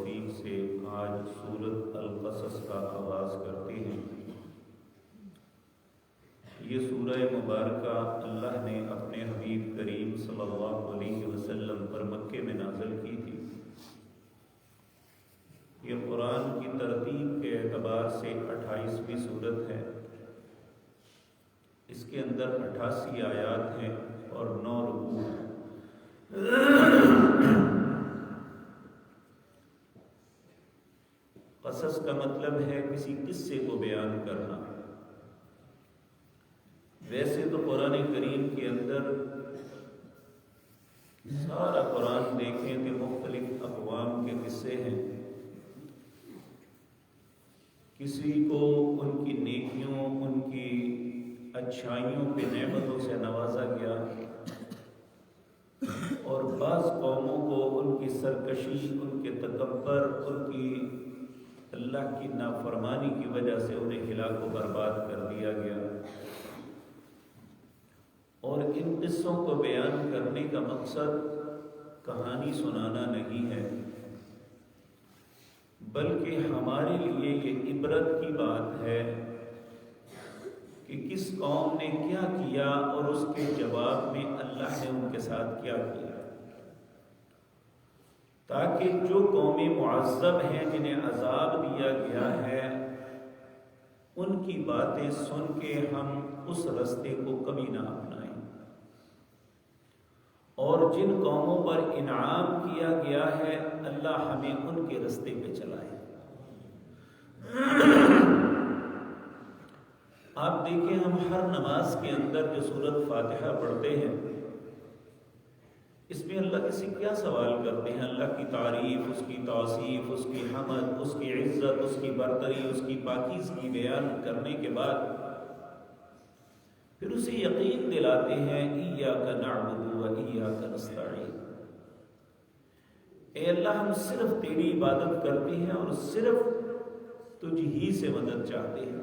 توفیق سے آج سورۃ القصص کا آغاز کرتے ہیں۔ یہ سورہ مبارکہ اللہ نے اپنے حبیب کریم صلی اللہ علیہ وسلم پر مکے میں نازل کی تھی۔ یہ قرآن کی ترتیب کے اعتبار سے 28ویں سورت ہے۔ اس کے اندر 88 آیات ہیں اور 9 رکوع ہیں۔ قصص کا مطلب ہے کسی قصے کو بیان کرنا۔ ویسے تو قرآن کریم کے اندر سارا قرآن دیکھیں کہ مختلف اقوام کے قصے ہیں۔ کسی کو ان کی نیکیوں، ان کی اچھائیوں پہ نعمتوں سے نوازا گیا، اور بعض قوموں کو ان کی سرکشی، ان کے تکبر، ان کی اللہ کی نافرمانی کی وجہ سے انہیں ہلاک و برباد کر دیا گیا۔ اور ان قصوں کو بیان کرنے کا مقصد کہانی سنانا نہیں ہے، بلکہ ہمارے لیے یہ عبرت کی بات ہے کہ کس قوم نے کیا کیا اور اس کے جواب میں اللہ نے ان کے ساتھ کیا کیا، تاکہ جو قومیں معذب ہیں، جنہیں عذاب دیا گیا ہے، ان کی باتیں سن کے ہم اس رستے کو کبھی نہ اپنائیں، اور جن قوموں پر انعام کیا گیا ہے اللہ ہمیں ان کے رستے پہ چلائے۔ آپ دیکھیں، ہم ہر نماز کے اندر جو سورۃ فاتحہ پڑھتے ہیں، اس میں اللہ سے کیا سوال کرتے ہیں؟ اللہ کی تعریف، اس کی توصیف، اس کی حمد، اس کی عزت، اس کی برتری، اس کی پاکیزگی بیان کرنے کے بعد پھر اسے یقین دلاتے ہیں ایاک نعبد و ایاک نستعین، اے اللہ ہم صرف تیری عبادت کرتے ہیں اور صرف تجھ ہی سے مدد چاہتے ہیں۔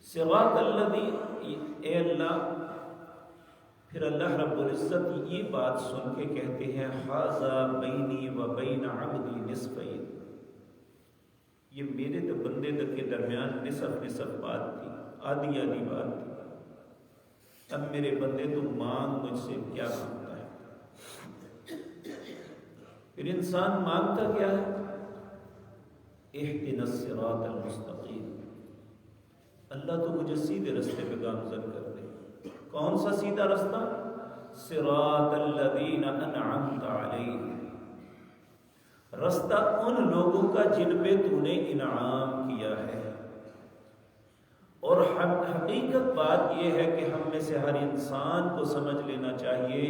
صراط الذی، اے اللہ، پھر اللہ رب العزت یہ بات سن کے کہتے ہیں ھذا بینی و بین عبدی نصفین، یہ میرے تو بندے کے درمیان نصف بات تھی، آدھی بات تھی، اب میرے بندے تو مانگ مجھ سے کیا مانگتا ہے؟ پھر انسان مانگتا کیا ہے؟ اہدنا الصراط المستقیم، اللہ تو مجھے سیدھے رستے پہ گامزن کر دے۔ کون سا سیدھا رستہ؟ صراط الذین انعمت علیہم، رستہ ان لوگوں کا جن پہ تو نے انعام کیا ہے۔ اور حقیقت بات یہ ہے کہ ہم میں سے ہر انسان کو سمجھ لینا چاہیے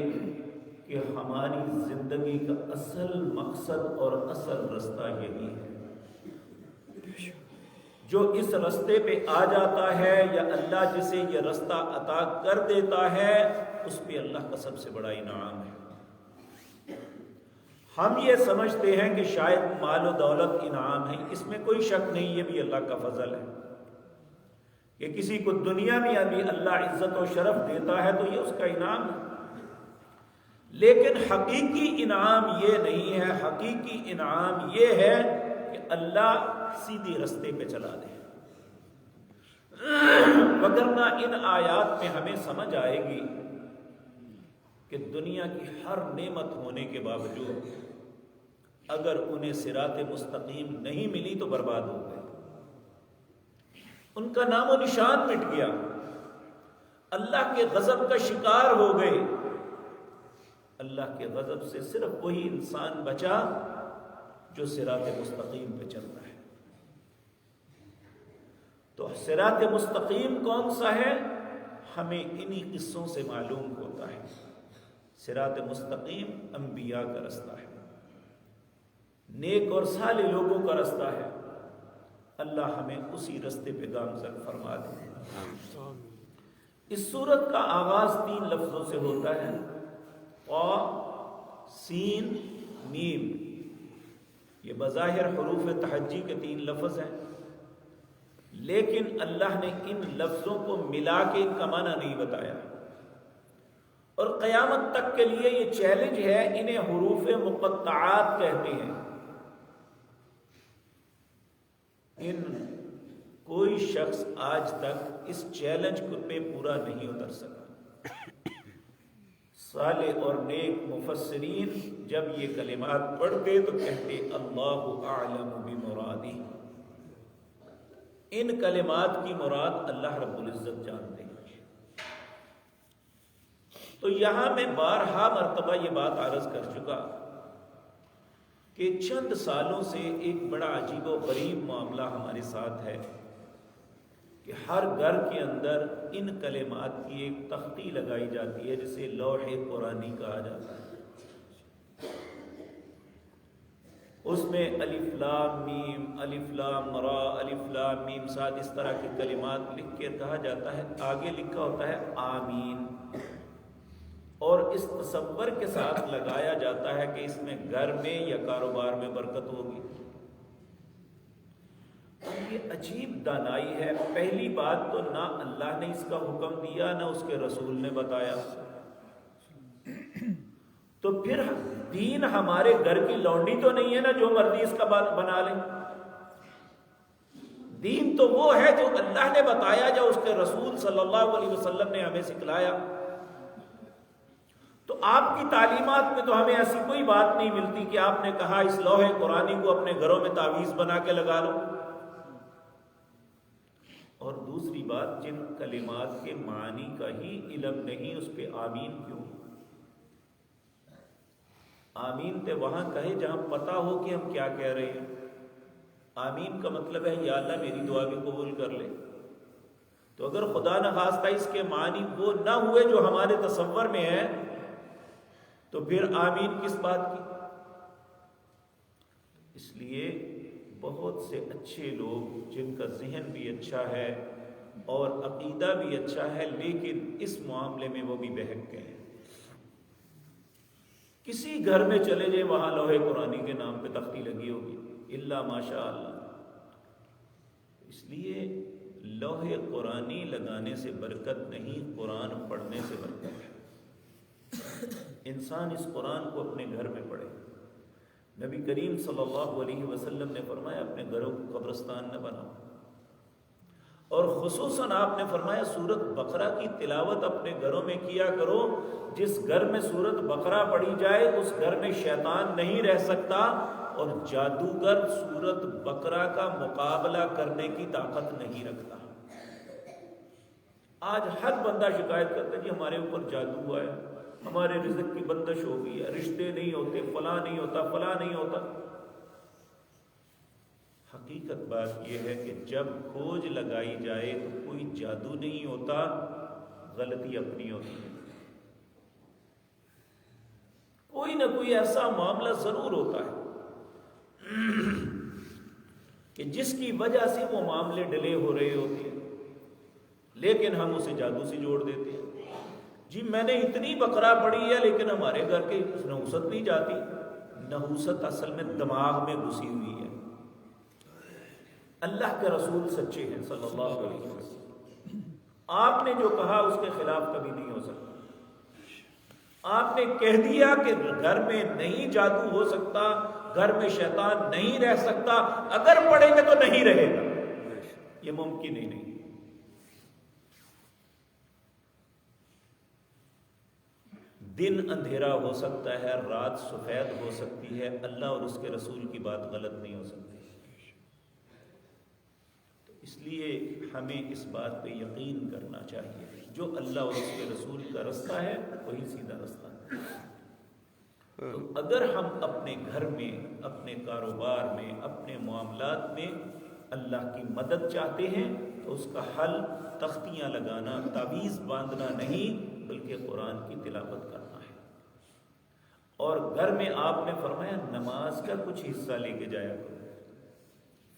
کہ ہماری زندگی کا اصل مقصد اور اصل رستہ یہی ہے۔ جو اس رستے پہ آ جاتا ہے یا اللہ جسے یہ رستہ عطا کر دیتا ہے، اس پہ اللہ کا سب سے بڑا انعام ہے۔ ہم یہ سمجھتے ہیں کہ شاید مال و دولت انعام ہے، اس میں کوئی شک نہیں، یہ بھی اللہ کا فضل ہے کہ کسی کو دنیا میں ابھی اللہ عزت و شرف دیتا ہے تو یہ اس کا انعام ہے، لیکن حقیقی انعام یہ نہیں ہے۔ حقیقی انعام یہ ہے کہ اللہ سیدھی رستے پہ چلا دے، وگرنہ ان آیات میں ہمیں سمجھ آئے گی کہ دنیا کی ہر نعمت ہونے کے باوجود اگر انہیں صراط مستقیم نہیں ملی تو برباد ہو گئے، ان کا نام و نشان مٹ گیا، اللہ کے غضب کا شکار ہو گئے۔ اللہ کے غضب سے صرف وہی انسان بچا جو صراط مستقیم پہ چل رہا ہے۔ تو صراط مستقیم کون سا ہے؟ ہمیں انہی قصوں سے معلوم ہوتا ہے۔ صراط مستقیم انبیاء کا رستہ ہے، نیک اور صالح لوگوں کا رستہ ہے۔ اللہ ہمیں اسی رستے پہ گامزن فرما دے۔ اس سورت کا آغاز 3 لفظوں سے ہوتا ہے، قا سین میم۔ یہ بظاہر حروف تہجی کے 3 لفظ ہیں، لیکن اللہ نے ان لفظوں کو ملا کے ان کا معنی نہیں بتایا۔ اور قیامت تک کے لیے یہ چیلنج ہے. انہیں حروف مقطعات کہتے ہیں. کوئی شخص آج تک اس چیلنج پہ پورا نہیں اتر سکا. صالح اور نیک مفسرین جب یہ کلمات پڑھتے تو کہتے اللہ اعلم بمرادہ. ان کلمات کی مراد اللہ رب العزت جانتے ہیں. تو یہاں میں بارہا مرتبہ یہ بات عرض کر چکا کہ چند سالوں سے ایک بڑا عجیب و غریب معاملہ ہمارے ساتھ ہے کہ ہر گھر کے اندر ان کلمات کی ایک تختی لگائی جاتی ہے جسے لوح قرآنی کہا جاتا ہے. اس میں الف لام میم، الف لام را، الف لام میم صاد، اس طرح کے کلمات لکھ کے کہا جاتا ہے. آگے لکھا ہوتا ہے آمین، اور اس تصور کے ساتھ لگایا جاتا ہے کہ اس میں گھر میں یا کاروبار میں برکت ہوگی. یہ عجیب دانائی ہے. پہلی بات تو نہ اللہ نے اس کا حکم دیا نہ اس کے رسول نے بتایا. تو پھر دین ہمارے گھر کی لونڈی تو نہیں ہے نا جو مرضی اس کا بات بنا لے. دین تو وہ ہے جو اللہ نے بتایا، جو اس کے رسول صلی اللہ علیہ وسلم نے ہمیں سکھلایا. تو آپ کی تعلیمات میں تو ہمیں ایسی کوئی بات نہیں ملتی کہ آپ نے کہا اس لوح قرآنی کو اپنے گھروں میں تعویذ بنا کے لگا لو. اور دوسری بات، جن کلمات کے معنی کا ہی علم نہیں اس پہ آمین کیوں؟ آمین تے وہاں کہے جہاں پتہ ہو کہ ہم کیا کہہ رہے ہیں. آمین کا مطلب ہے یا اللہ میری دعا بھی قبول کر لے. تو اگر خدا نخواستہ اس کے معنی وہ نہ ہوئے جو ہمارے تصور میں ہے تو پھر آمین کس بات کی؟ اس لیے بہت سے اچھے لوگ جن کا ذہن بھی اچھا ہے اور عقیدہ بھی اچھا ہے لیکن اس معاملے میں وہ بھی بہک گئے ہیں. کسی گھر میں چلے جائیں وہاں لوح قرآنی کے نام پہ تختی لگی ہوگی الا ماشاء اللہ. اس لیے لوح قرآنی لگانے سے برکت نہیں، قرآن پڑھنے سے برکت ہے. انسان اس قرآن کو اپنے گھر میں پڑھے. نبی کریم صلی اللہ علیہ وسلم نے فرمایا اپنے گھروں کو قبرستان نہ بناؤ. اور خصوصاً آپ نے فرمایا سورت بقرہ کی تلاوت اپنے گھروں میں کیا کرو. جس گھر میں سورت بقرہ پڑھی جائے اس گھر میں شیطان نہیں رہ سکتا، اور جادوگر سورت بقرہ کا مقابلہ کرنے کی طاقت نہیں رکھتا. آج ہر بندہ شکایت کرتا ہے جی ہمارے اوپر جادو ہوا ہے، ہمارے رزق کی بندش ہو گئی ہے، رشتے نہیں ہوتے، فلاں نہیں ہوتا، فلاں نہیں ہوتا. حقیقت بات یہ ہے کہ جب کھوج لگائی جائے تو کوئی جادو نہیں ہوتا، غلطی اپنی ہوتی ہے. کوئی نہ کوئی ایسا معاملہ ضرور ہوتا ہے کہ جس کی وجہ سے وہ معاملے ڈلے ہو رہے ہوتے ہیں، لیکن ہم اسے جادو سے جوڑ دیتے ہیں. جی میں نے اتنی بقرہ پڑھی ہے لیکن ہمارے گھر کے نحوست نہیں جاتی. نحوست اصل میں دماغ میں گھسی ہوئی ہے. اللہ کے رسول سچے ہیں صلی اللہ علیہ وسلم. آپ نے جو کہا اس کے خلاف کبھی نہیں ہو سکتا. آپ نے کہہ دیا کہ گھر میں نہیں جادو ہو سکتا، گھر میں شیطان نہیں رہ سکتا، اگر پڑھیں گے تو نہیں رہے گا. یہ ممکن ہی نہیں. دن اندھیرا ہو سکتا ہے، رات سفید ہو سکتی ہے، اللہ اور اس کے رسول کی بات غلط نہیں ہو سکتی. تو اس لیے ہمیں اس بات پہ یقین کرنا چاہیے جو اللہ اور اس کے رسول کا رستہ ہے وہی سیدھا رستہ ہے. تو اگر ہم اپنے گھر میں، اپنے کاروبار میں، اپنے معاملات میں اللہ کی مدد چاہتے ہیں تو اس کا حل تختیاں لگانا، تعویذ باندھنا نہیں بلکہ قرآن کی تلاوت کرنا ہے. اور گھر میں آپ نے فرمایا نماز کا کچھ حصہ لے کے جایا کرو.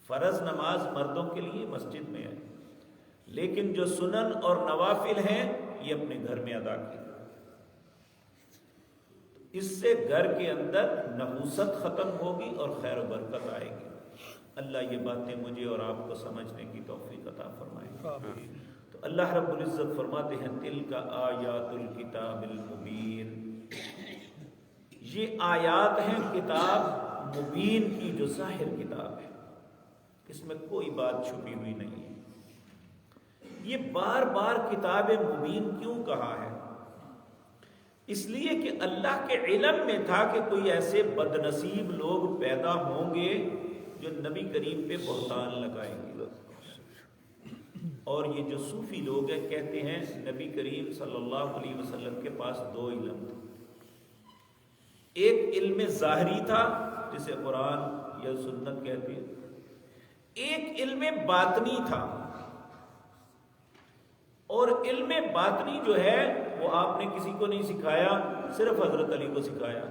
فرض نماز مردوں کے لیے مسجد میں ہے، لیکن جو سنن اور نوافل ہیں یہ اپنے گھر میں ادا کیا. اس سے گھر کے اندر نحوست ختم ہوگی اور خیر و برکت آئے گی. اللہ یہ باتیں مجھے اور آپ کو سمجھنے کی توفیق عطا فرمائے. تو اللہ رب العزت فرماتے ہیں تلک آیات الکتاب المبین، یہ آیات ہیں کتاب مبین کی جو ظاہر کتاب ہے، اس میں کوئی بات چھپی ہوئی نہیں ہے۔ یہ بار بار کتاب مبین کیوں کہا ہے؟ اس لیے کہ اللہ کے علم میں تھا کہ کوئی ایسے بد نصیب لوگ پیدا ہوں گے جو نبی کریم پہ بہتان لگائیں گے، اور یہ جو صوفی لوگ ہیں کہتے ہیں نبی کریم صلی اللہ علیہ وسلم کے پاس دو علم تھے، ایک علم ظاہری تھا جسے قرآن یا سنت کہتے ہیں، ایک علم باطنی تھا، اور علم باطنی جو ہے وہ آپ نے کسی کو نہیں سکھایا، صرف حضرت علی کو سکھایا،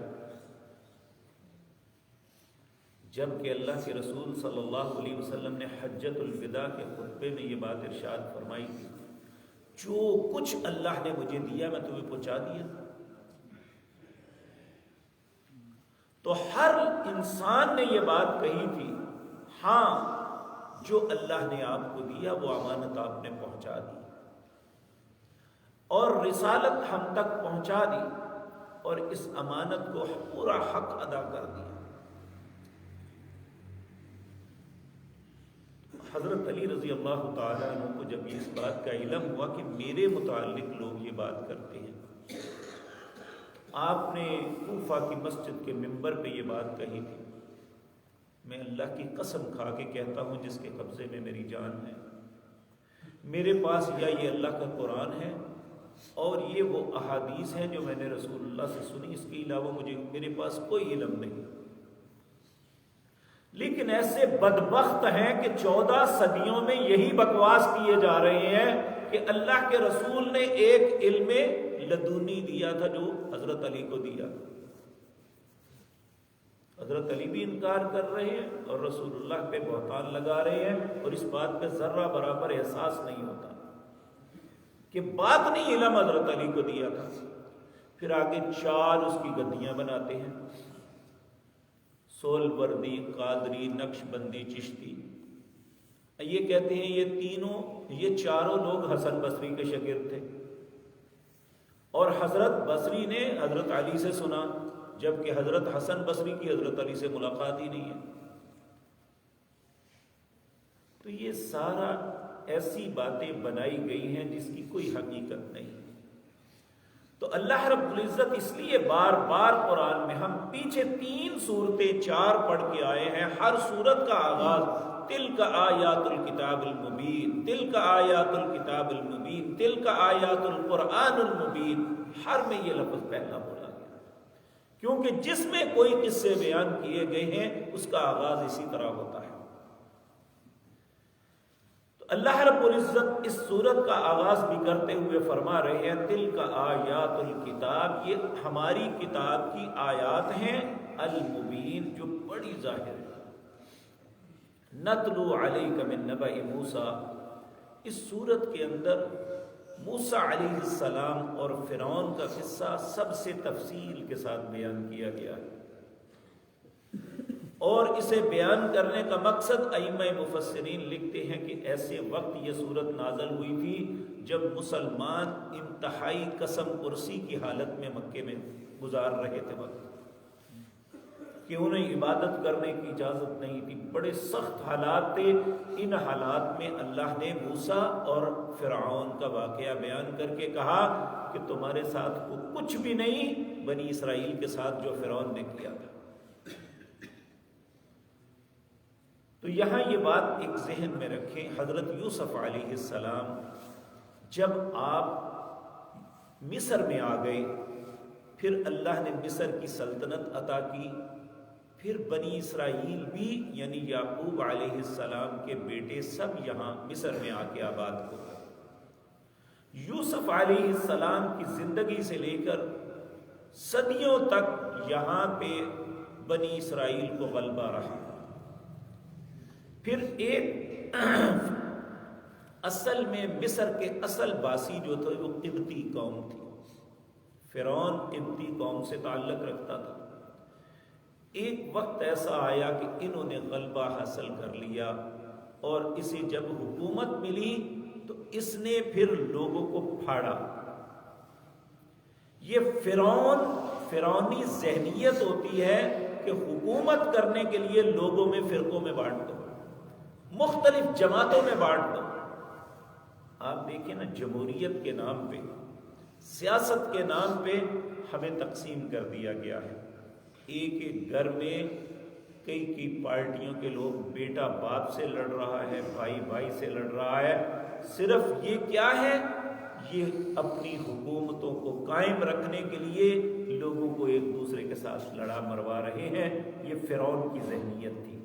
جبکہ اللہ کے رسول صلی اللہ علیہ وسلم نے حجۃ الوداع کے خطبے میں یہ بات ارشاد فرمائی تھی، جو کچھ اللہ نے مجھے دیا میں تمہیں پہنچا دیا۔ تو ہر انسان نے یہ بات کہی تھی، ہاں جو اللہ نے آپ کو دیا وہ امانت آپ نے پہنچا دی، اور رسالت ہم تک پہنچا دی، اور اس امانت کو پورا حق ادا کر دیا۔ حضرت علی رضی اللہ تعالیٰ عنہ کو جب اس بات کا علم ہوا کہ میرے متعلق لوگ یہ بات کرتے ہیں، آپ نے کوفہ کی مسجد کے منبر پہ یہ بات کہی تھی، میں اللہ کی قسم کھا کے کہتا ہوں جس کے قبضے میں میری جان ہے، میرے پاس یا یہ اللہ کا قرآن ہے اور یہ وہ احادیث ہیں جو میں نے رسول اللہ سے سنی، اس کے علاوہ میرے پاس کوئی علم نہیں۔ لیکن ایسے بدبخت ہیں کہ 14 صدیوں میں یہی بکواس کیے جا رہے ہیں کہ اللہ کے رسول نے ایک علم لدنی دیا تھا جو حضرت علی کو دیا، حضرت علی بھی انکار کر رہے ہیں اور رسول اللہ پہ بہتان لگا رہے ہیں، اور اس بات پہ ذرہ برابر احساس نہیں ہوتا کہ باطنی علم حضرت علی کو دیا تھا۔ پھر آگے 4 اس کی گدیاں بناتے ہیں، سول وردی، قادری، نقش بندی، چشتی۔ یہ کہتے ہیں یہ چاروں لوگ حسن بصری کے شاگرد تھے، اور حضرت بصری نے حضرت علی سے سنا، جبکہ حضرت حسن بصری کی حضرت علی سے ملاقات ہی نہیں ہے۔ تو یہ سارا ایسی باتیں بنائی گئی ہیں جس کی کوئی حقیقت نہیں۔ تو اللہ رب العزت اس لیے بار بار قرآن میں، ہم پیچھے 3 سورتیں 4 پڑھ کے آئے ہیں، ہر سورت کا آغاز تلک آیات الکتاب المبین، تلک آیات الکتاب المبین، تلک آیات القرآن المبین، ہر میں یہ لفظ پہلا بولا گیا، کیونکہ جس میں کوئی قصے بیان کیے گئے ہیں اس کا آغاز اسی طرح ہوتا ہے۔ اللہ رب العزت اس سورت کا آغاز بھی کرتے ہوئے فرما رہے ہیں تلک آیات الکتاب، یہ ہماری کتاب کی آیات ہیں، المبین جو بڑی ظاہر ہے، نتلو علیک من نبأ موسیٰ، اس سورت کے اندر موسیٰ علیہ السلام اور فرعون کا قصہ سب سے تفصیل کے ساتھ بیان کیا گیا ہے، اور اسے بیان کرنے کا مقصد ائمہ مفسرین لکھتے ہیں کہ ایسے وقت یہ صورت نازل ہوئی تھی جب مسلمان انتہائی قسم پرسی کی حالت میں مکے میں گزار رہے تھے وقت، کہ انہیں عبادت کرنے کی اجازت نہیں تھی، بڑے سخت حالات تھے۔ ان حالات میں اللہ نے موسیٰ اور فرعون کا واقعہ بیان کر کے کہا کہ تمہارے ساتھ کچھ بھی نہیں بنی اسرائیل کے ساتھ جو فرعون نے کیا تھا۔ تو یہاں یہ بات ایک ذہن میں رکھیں، حضرت یوسف علیہ السلام جب آپ مصر میں آ گئے، پھر اللہ نے مصر کی سلطنت عطا کی، پھر بنی اسرائیل بھی یعنی یعقوب علیہ السلام کے بیٹے سب یہاں مصر میں آ کے آباد ہو گئے۔ یوسف علیہ السلام کی زندگی سے لے کر صدیوں تک یہاں پہ بنی اسرائیل کو غلبہ رہا۔ پھر ایک اصل میں مصر کے اصل باسی جو تھے وہ قبطی قوم تھی، فرعون قبطی قوم سے تعلق رکھتا تھا۔ ایک وقت ایسا آیا کہ انہوں نے غلبہ حاصل کر لیا، اور اسے جب حکومت ملی تو اس نے پھر لوگوں کو پھاڑا۔ یہ فرعونی ذہنیت ہوتی ہے کہ حکومت کرنے کے لیے لوگوں میں فرقوں میں بانٹ دو، مختلف جماعتوں میں بانٹ دو۔ آپ دیکھیں نا، جمہوریت کے نام پہ، سیاست کے نام پہ ہمیں تقسیم کر دیا گیا ہے۔ ایک ایک گھر میں کئی پارٹیوں کے لوگ، بیٹا باپ سے لڑ رہا ہے، بھائی بھائی سے لڑ رہا ہے۔ صرف یہ کیا ہے؟ یہ اپنی حکومتوں کو قائم رکھنے کے لیے لوگوں کو ایک دوسرے کے ساتھ لڑا مروا رہے ہیں۔ یہ فرعون کی ذہنیت تھی۔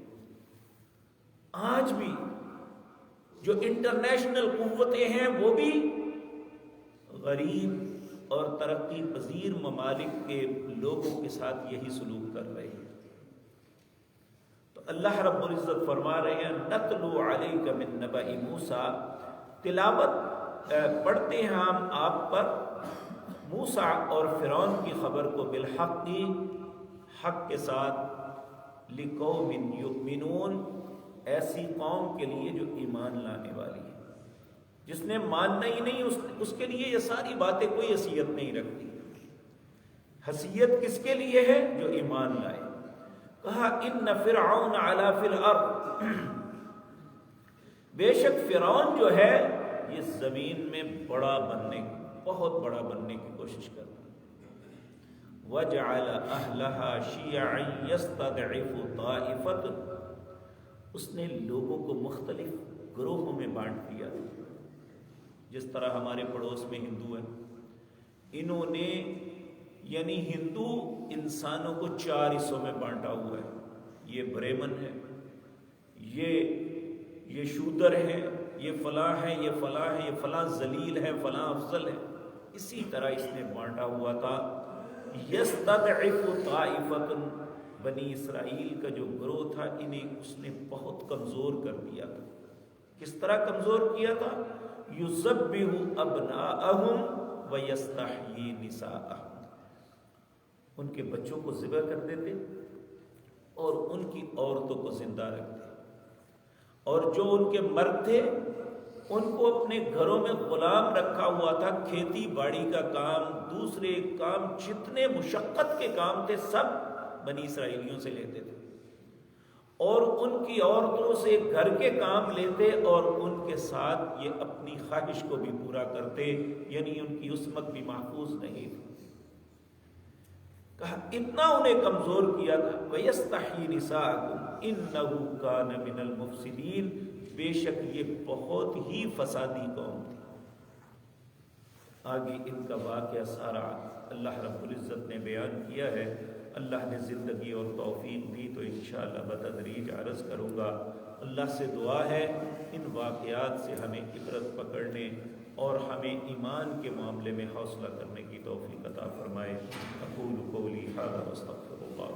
آج بھی جو انٹرنیشنل قوتیں ہیں وہ بھی غریب اور ترقی پذیر ممالک کے لوگوں کے ساتھ یہی سلوک کر رہے ہیں۔ تو اللہ رب العزت فرما رہے ہیں نتلو علیک من نبأ موسیٰ، تلاوت پڑھتے ہیں ہم آپ پر موسیٰ اور فرعون کی خبر کو بالحق، حق کے ساتھ، لقوم یؤمنون، ایسی قوم کے لیے جو ایمان لانے والی ہے۔ جس نے ماننا ہی نہیں اس کے لیے یہ ساری باتیں کوئی حیثیت نہیں رکھتی۔ حیثیت کس کے لیے ہے؟ جو ایمان لائے۔ کہا ان فرعون علا فی الارض، بے شک فرعون جو ہے یہ زمین میں بہت بڑا بننے کی کوشش کرتا ہے۔ وجعل اہلها شیعا یستضعف طائفۃ، اس نے لوگوں کو مختلف گروہوں میں بانٹ دیا۔ جس طرح ہمارے پڑوس میں ہندو ہیں، انہوں نے یعنی ہندو انسانوں کو 4 حصوں میں بانٹا ہوا ہے۔ یہ برہمن ہے، یہ شودر ہے، یہ فلاں ہے، یہ فلاں ہے، یہ فلاں ذلیل ہے، فلاں افضل ہے۔ اسی طرح اس نے بانٹا ہوا تھا۔ یستضعف طائفۃ، بنی اسرائیل کا جو گروہ تھا انہیں اس نے بہت کمزور کر دیا تھا۔ کس طرح کمزور کیا تھا؟ یذبح ابناءہم ویستحیی نساءہم، ان کے بچوں کو ذبح کر دیتے اور ان کی عورتوں کو زندہ رکھتے، اور جو ان کے مرد تھے ان کو اپنے گھروں میں غلام رکھا ہوا تھا۔ کھیتی باڑی کا کام، دوسرے کام، جتنے مشقت کے کام تھے سب بنی اسرائیلیوں سے لیتے تھے، اور ان کی عورتوں سے گھر کے کام لیتے اور ان کے ساتھ یہ اپنی خواہش کو بھی پورا کرتے، یعنی ان کی عصمت بھی محفوظ نہیں تھی۔ کہا اتنا انہیں کمزور کیا تھا۔ وَيَسْتَحْيِي نِسَاءَكُمْ إِنَّهُ كَانَ مِنَ الْمُفْسِدِينَ، بے شک یہ بہت ہی فسادی قوم تھی۔ آگے ان کا واقعہ سارا اللہ رب العزت نے بیان کیا ہے۔ اللہ نے زندگی اور توفیق دی تو انشاءاللہ بتدریج عرض کروں گا۔ اللہ سے دعا ہے ان واقعات سے ہمیں عبرت پکڑنے اور ہمیں ایمان کے معاملے میں حوصلہ کرنے کی توفیق عطا فرمائے۔ اقول قولی ھذا واستغفر اللہ۔